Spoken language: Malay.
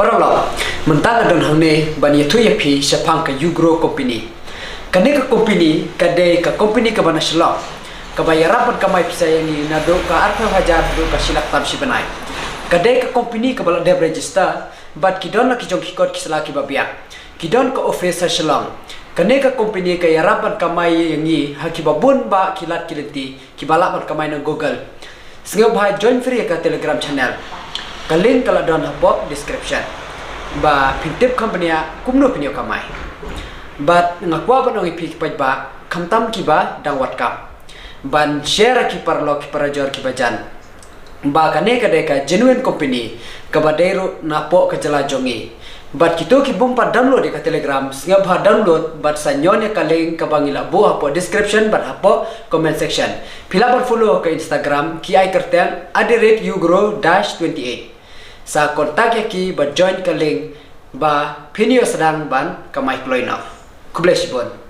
Paralo, mentang don hangne ban yetu yapi sepang ka Ugro company. Kane ka company kade ka company ka bana shlo. Ka bayarapan ka mai pisayangi nado ka arfa hajar do ka silak tam si banai. Kade ka company ka bala deb register bat kidon na kijong kikot kisala ki babia. Kidon ka officer shlong. Kane ka company ka yarapan ka mai yangi hakibabun ba kilat kiliti kibala ban ka mai na Google. Singa bhai join free ka Telegram channel. Ka link kala don hapok description. Ba pintip company kumno pinyo kamai. But ngakwa ba nang ipik pa ba kamtam ki ba dang wat kam. Ban share ki parlo ki parajor ki bajan. Ba kane ka deka genuine company ka badero na po ka jala jongi. But kito ki bumpa download ka Telegram singa ba download but sa nyonya ka link ka bangila bo hapo description but hapo comment section. Pila ba follow ka Instagram ki ay kartel @ugro-28. Sa kontak ya ki ba join ka link ba pinyo sedang ban ka Mike Loinov. Kublesibon.